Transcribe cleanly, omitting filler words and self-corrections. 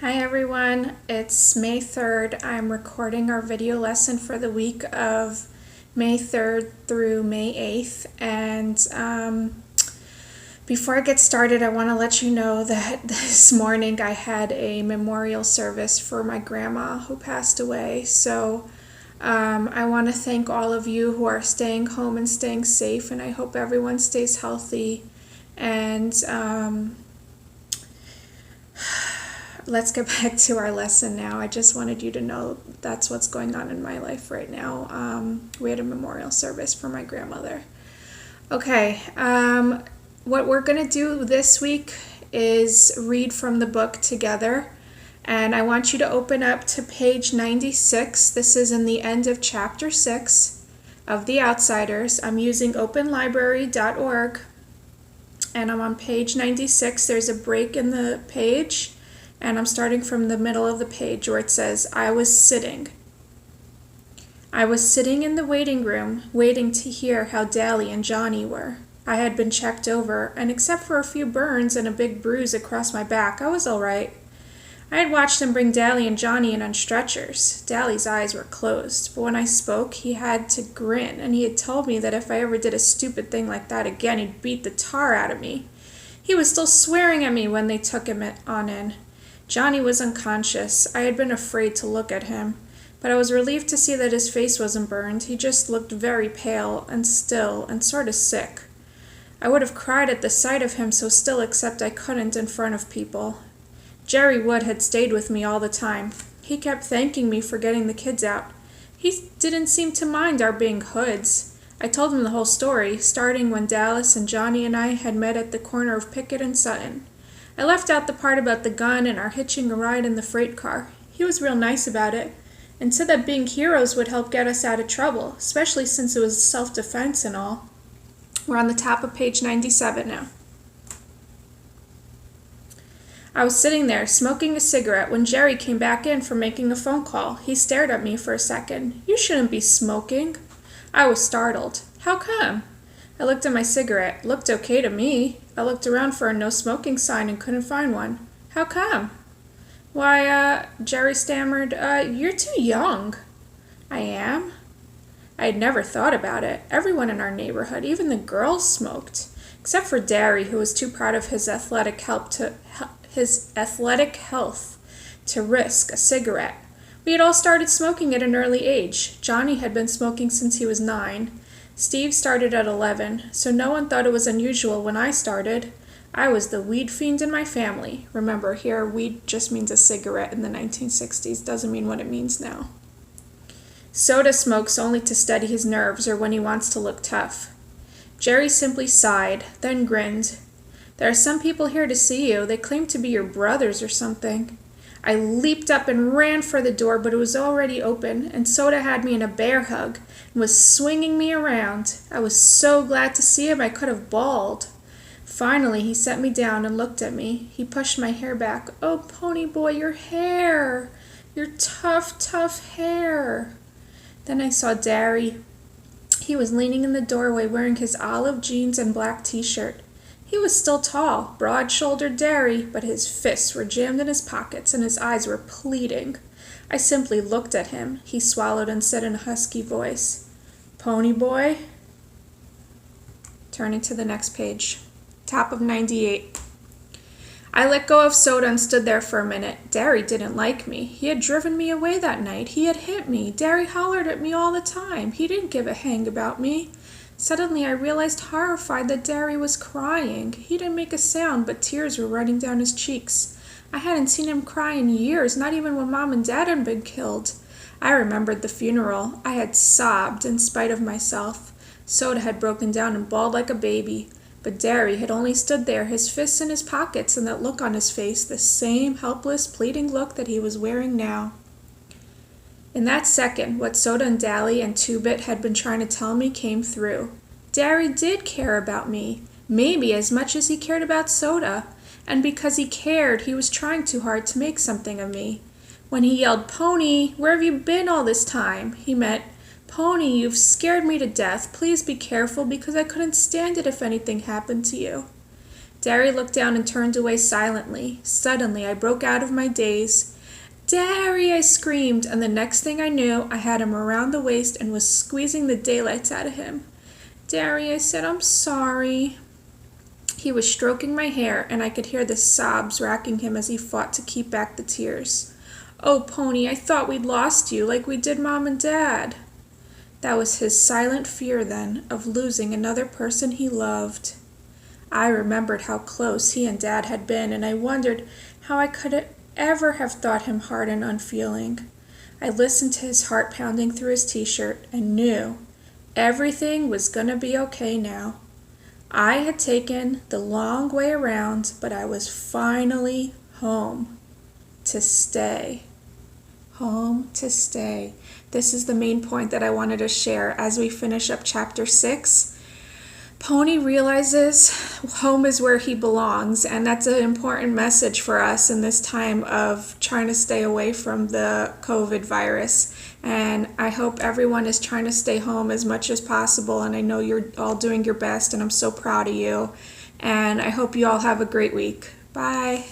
Hi everyone, it's May 3rd. I'm recording our video lesson for the week of May 3rd through May 8th. And before I get started, I want to let you know that this morning I had a memorial service for my grandma who passed away. So I want to thank all of you who are staying home and staying safe, and I hope everyone stays healthy. And let's get back to our lesson now. I just wanted you to know that's what's going on in my life right now. We had a memorial service for my grandmother. Okay, what we're going to do this week is read from the book together. And I want you to open up to page 96. This is in the end of chapter 6 of The Outsiders. I'm using openlibrary.org. And I'm on page 96. There's a break in the page. And I'm starting from the middle of the page where it says, I was sitting in the waiting room, waiting to hear how Dally and Johnny were. I had been checked over, and except for a few burns and a big bruise across my back, I was all right. I had watched them bring Dally and Johnny in on stretchers. Dally's eyes were closed, but when I spoke, he had to grin, and he had told me that if I ever did a stupid thing like that again, he'd beat the tar out of me. He was still swearing at me when they took him on in. Johnny was unconscious. I had been afraid to look at him, but I was relieved to see that his face wasn't burned. He just looked very pale and still and sort of sick. I would have cried at the sight of him so still, except I couldn't in front of people. Jerry Wood had stayed with me all the time. He kept thanking me for getting the kids out. He didn't seem to mind our being hoods. I told him the whole story, starting when Dallas and Johnny and I had met at the corner of Pickett and Sutton. I left out the part about the gun and our hitching a ride in the freight car. He was real nice about it, and said that being heroes would help get us out of trouble, especially since it was self-defense and all. We're on the top of page 97 now. I was sitting there, smoking a cigarette, when Jerry came back in from making a phone call. He stared at me for a second. You shouldn't be smoking. I was startled. How come? I looked at my cigarette. Looked okay to me. I looked around for a no smoking sign and couldn't find one. How come? Why, Jerry stammered, you're too young. I am? I had never thought about it. Everyone in our neighborhood, even the girls, smoked, except for Derry, who was too proud of his athletic health to risk a cigarette. We had all started smoking at an early age. Johnny had been smoking since he was 9. Steve started at 11, so no one thought it was unusual when I started. I was the weed fiend in my family. Remember, here, weed just means a cigarette in the 1960s. Doesn't mean what it means now. Soda smokes only to steady his nerves or when he wants to look tough. Jerry simply sighed, then grinned. There are some people here to see you. They claim to be your brothers or something. I leaped up and ran for the door, but it was already open, and Soda had me in a bear hug and was swinging me around. I was so glad to see him I could have bawled. Finally, he set me down and looked at me. He pushed my hair back. Oh, Pony Boy, your hair! Your tough, tough hair! Then I saw Derry. He was leaning in the doorway wearing his olive jeans and black t-shirt. He was still tall, broad-shouldered Derry, but his fists were jammed in his pockets and his eyes were pleading. I simply looked at him. He swallowed and said in a husky voice, Pony Boy? Turning to the next page. Top of 98. I let go of Soda and stood there for a minute. Derry didn't like me. He had driven me away that night. He had hit me. Derry hollered at me all the time. He didn't give a hang about me. Suddenly I realized, horrified, that Derry was crying. He didn't make a sound, but tears were running down his cheeks. I hadn't seen him cry in years, not even when Mom and Dad had been killed. I remembered the funeral. I had sobbed in spite of myself. Soda had broken down and bawled like a baby. But Derry had only stood there, his fists in his pockets and that look on his face, the same helpless, pleading look that he was wearing now. In that second, what Soda and Dally and Two-Bit had been trying to tell me came through. Derry did care about me, maybe as much as he cared about Soda, and because he cared, he was trying too hard to make something of me. When he yelled, Pony, where have you been all this time? He meant, Pony, you've scared me to death. Please be careful because I couldn't stand it if anything happened to you. Derry looked down and turned away silently. Suddenly, I broke out of my daze. "Derry!" I screamed, and the next thing I knew, I had him around the waist and was squeezing the daylights out of him. "Derry," I said, "I'm sorry." He was stroking my hair, and I could hear the sobs racking him as he fought to keep back the tears. "Oh, Pony, I thought we'd lost you, like we did Mom and Dad." That was his silent fear, then, of losing another person he loved. I remembered how close he and Dad had been, and I wondered how I could ever have thought him hard and unfeeling. I listened to his heart pounding through his t-shirt and knew everything was gonna be okay now. I had taken the long way around, but I was finally home to stay. Home to stay. This is the main point that I wanted to share as we finish up chapter 6. Pony realizes home is where he belongs, and that's an important message for us in this time of trying to stay away from the COVID virus. And I hope everyone is trying to stay home as much as possible, and I know you're all doing your best, and I'm so proud of you. And I hope you all have a great week. Bye.